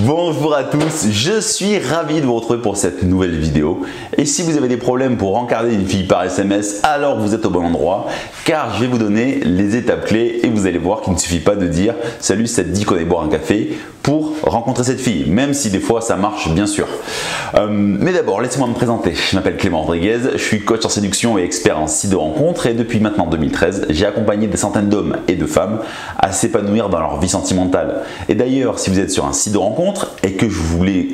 Bonjour à tous, je suis ravi de vous retrouver pour cette nouvelle vidéo. Et si vous avez des problèmes pour rencarder une fille par SMS, alors vous êtes au bon endroit, car je vais vous donner les étapes clés et vous allez voir qu'il ne suffit pas de dire « Salut, ça te dit qu'on aille boire un café ?» pour rencontrer cette fille, même si des fois ça marche bien sûr. Mais d'abord, laissez-moi me présenter. Je m'appelle Clément Rodriguez, je suis coach en séduction et expert en site de rencontre et depuis maintenant 2013, j'ai accompagné des centaines d'hommes et de femmes à s'épanouir dans leur vie sentimentale. Et d'ailleurs, si vous êtes sur un site de rencontre et que vous voulez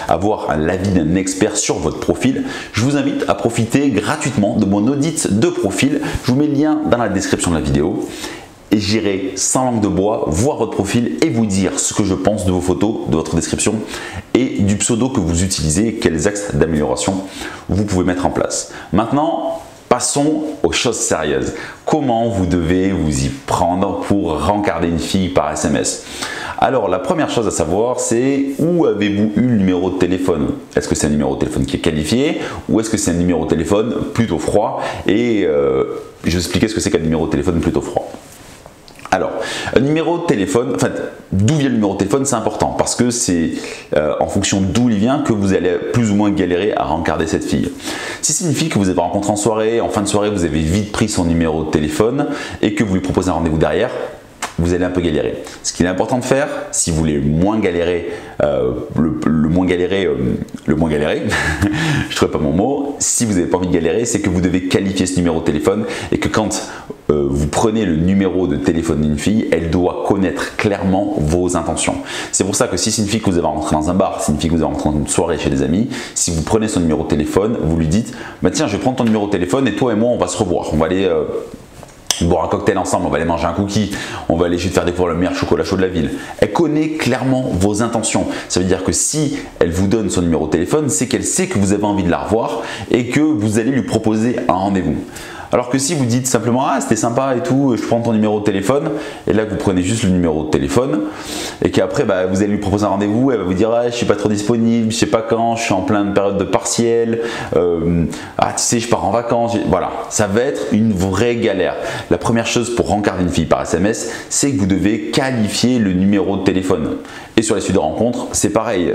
avoir l'avis d'un expert sur votre profil, je vous invite à profiter gratuitement de mon audit de profil. Je vous mets le lien dans la description de la vidéo. Et j'irai sans langue de bois voir votre profil et vous dire ce que je pense de vos photos, de votre description et du pseudo que vous utilisez et quels axes d'amélioration vous pouvez mettre en place. Maintenant, passons aux choses sérieuses. Comment vous devez vous y prendre pour rencarder une fille par SMS? Alors, la première chose à savoir, c'est où avez-vous eu le numéro de téléphone? Est-ce que c'est un numéro de téléphone qui est qualifié ou est-ce que c'est un numéro de téléphone plutôt froid? Et je vais expliquer ce que c'est qu'un numéro de téléphone plutôt froid. Alors, un numéro de téléphone, en fait, d'où vient le numéro de téléphone, c'est important parce que c'est en fonction d'où il vient que vous allez plus ou moins galérer à rencarder cette fille. Si c'est une fille que vous avez rencontrée en soirée, en fin de soirée, vous avez vite pris son numéro de téléphone et que vous lui proposez un rendez-vous derrière, vous allez un peu galérer. Ce qu'il est important de faire, si vous voulez moins galérer, le moins galérer, je ne trouve pas mon mot, si vous n'avez pas envie de galérer, c'est que vous devez qualifier ce numéro de téléphone et que quand vous prenez le numéro de téléphone d'une fille, elle doit connaître clairement vos intentions. C'est pour ça que si c'est une fille que vous avez rencontrée dans un bar, si c'est une fille que vous avez rencontrée dans une soirée chez des amis, si vous prenez son numéro de téléphone, vous lui dites bah, « Tiens, je vais prendre ton numéro de téléphone et toi et moi, on va se revoir. On va aller boire un cocktail ensemble, on va aller manger un cookie, on va aller te faire découvrir le meilleur chocolat chaud de la ville. » Elle connaît clairement vos intentions. Ça veut dire que si elle vous donne son numéro de téléphone, c'est qu'elle sait que vous avez envie de la revoir et que vous allez lui proposer un rendez-vous. Alors que si vous dites simplement « Ah, c'était sympa et tout, je prends ton numéro de téléphone » et là vous prenez juste le numéro de téléphone et qu'après bah, vous allez lui proposer un rendez-vous, elle va vous dire ah, « Je suis pas trop disponible, je sais pas quand, je suis en pleine période de partiel, ah tu sais je pars en vacances », voilà, ça va être une vraie galère. La première chose pour rencarder une fille par SMS, c'est que vous devez qualifier le numéro de téléphone. Et sur les sites de rencontres, c'est pareil,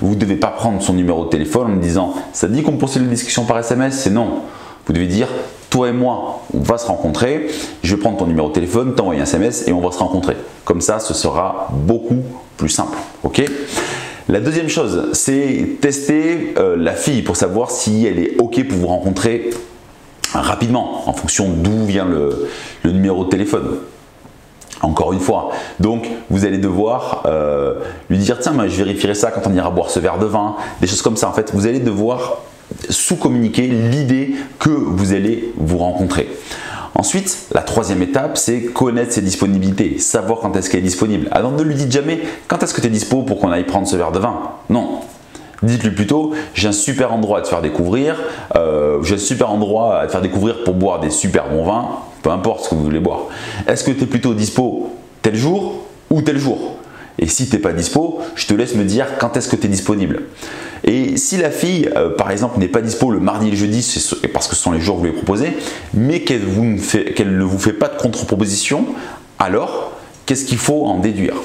vous ne devez pas prendre son numéro de téléphone en me disant « Ça te dit qu'on poursuit la discussion par SMS ?» C'est non. Vous devez dire « Toi et moi, on va se rencontrer, je vais prendre ton numéro de téléphone, t'envoyer un SMS et on va se rencontrer. » Comme ça, ce sera beaucoup plus simple. Ok ? La deuxième chose, c'est tester la fille pour savoir si elle est ok pour vous rencontrer rapidement en fonction d'où vient le numéro de téléphone. Encore une fois, donc vous allez devoir lui dire tiens, moi, je vérifierai ça quand on ira boire ce verre de vin, des choses comme ça. En fait, vous allez devoir sous-communiquer l'idée que vous allez vous rencontrer. Ensuite, la troisième étape, c'est connaître ses disponibilités, savoir quand est-ce qu'elle est disponible. Alors ne lui dites jamais quand est-ce que tu es dispo pour qu'on aille prendre ce verre de vin. Non. Dites-lui plutôt, j'ai un super endroit à te faire découvrir, j'ai un super endroit à te faire découvrir pour boire des super bons vins, peu importe ce que vous voulez boire. Est-ce que tu es plutôt dispo tel jour ou tel jour? Et si tu n'es pas dispo, je te laisse me dire quand est-ce que tu es disponible. Et si la fille, par exemple, n'est pas dispo le mardi et le jeudi, c'est parce que ce sont les jours que vous lui proposez, mais qu'elle ne vous fait pas de contre-proposition, alors qu'est-ce qu'il faut en déduire?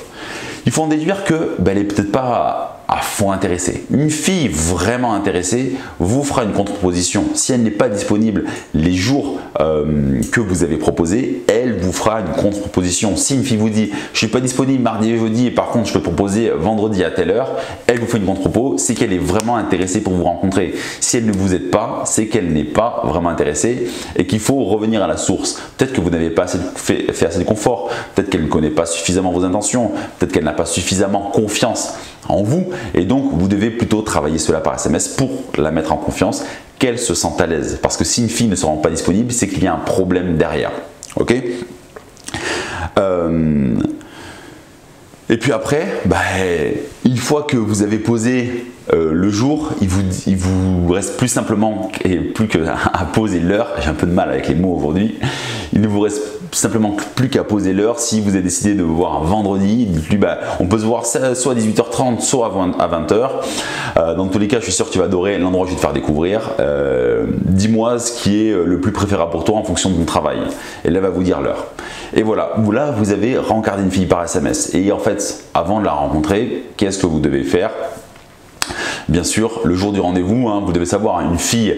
Il faut en déduire que elle n'est peut-être pas à fond intéressée. Une fille vraiment intéressée vous fera une contre-proposition. Si elle n'est pas disponible les jours que vous avez proposés, elle vous fera une contre-proposition. Si une fille vous dit « je suis pas disponible mardi et jeudi et par contre je peux proposer vendredi à telle heure », elle vous fait une contre-propos, c'est qu'elle est vraiment intéressée pour vous rencontrer. Si elle ne vous aide pas, c'est qu'elle n'est pas vraiment intéressée et qu'il faut revenir à la source. Peut-être que vous n'avez pas fait assez de confort, peut-être qu'elle ne connaît pas suffisamment vos intentions, peut-être qu'elle n'a pas suffisamment confiance en vous et donc vous devez plutôt travailler cela par SMS pour la mettre en confiance, qu'elle se sente à l'aise. Parce que si une fille ne se rend pas disponible, c'est qu'il y a un problème derrière. Ok ? Et puis après, une fois que vous avez posé le jour, il vous reste plus simplement et plus qu'à poser l'heure. J'ai un peu de mal avec les mots aujourd'hui. Il ne vous reste simplement plus qu'à poser l'heure. Si vous avez décidé de voir un vendredi, dites-lui on peut se voir soit à 18h30, soit à 20h. Dans tous les cas, je suis sûr que tu vas adorer l'endroit que je vais te faire découvrir. Dis-moi ce qui est le plus préférable pour toi en fonction de ton travail. Et là, va vous dire l'heure. Et voilà, là, vous avez rencardé une fille par SMS. Et en fait, avant de la rencontrer, qu'est-ce que vous devez faire ? Bien sûr, le jour du rendez-vous, vous devez savoir, une fille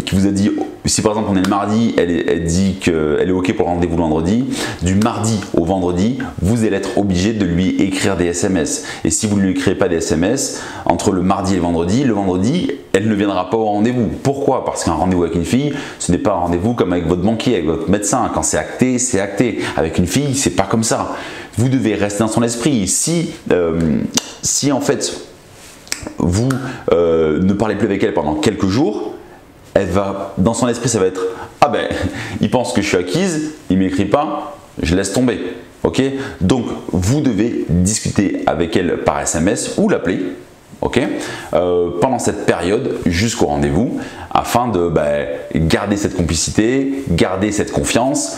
qui vous a dit, si par exemple on est le mardi, elle dit qu'elle est ok pour le rendez-vous le vendredi, du mardi au vendredi, vous allez être obligé de lui écrire des SMS. Et si vous ne lui écrivez pas des SMS, entre le mardi et le vendredi, elle ne viendra pas au rendez-vous. Pourquoi? Parce qu'un rendez-vous avec une fille, ce n'est pas un rendez-vous comme avec votre banquier, avec votre médecin. Quand c'est acté, c'est acté. Avec une fille, c'est pas comme ça. Vous devez rester dans son esprit. Si en fait, vous ne parlez plus avec elle pendant quelques jours, elle va, dans son esprit, ça va être « Ah ben, il pense que je suis acquise, il ne m'écrit pas, je laisse tomber. » Ok? Donc, vous devez discuter avec elle par SMS ou l'appeler, ok, pendant cette période jusqu'au rendez-vous, afin de garder cette complicité, garder cette confiance,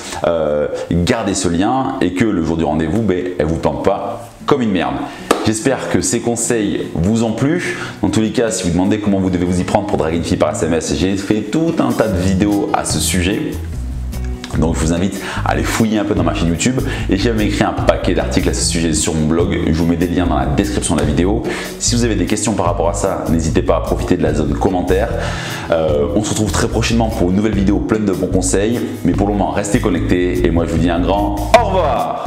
garder ce lien, et que le jour du rendez-vous, elle ne vous plante pas comme une merde. J'espère que ces conseils vous ont plu. Dans tous les cas, si vous demandez comment vous devez vous y prendre pour draguer une fille par SMS, j'ai fait tout un tas de vidéos à ce sujet. Donc je vous invite à aller fouiller un peu dans ma chaîne YouTube, et j'ai même écrit un paquet d'articles à ce sujet sur mon blog. Je vous mets des liens dans la description de la vidéo. Si vous avez des questions par rapport à ça, n'hésitez pas à profiter de la zone commentaire. On se retrouve très prochainement pour une nouvelle vidéo pleine de bons conseils. Mais pour le moment, restez connectés, et moi je vous dis un grand au revoir.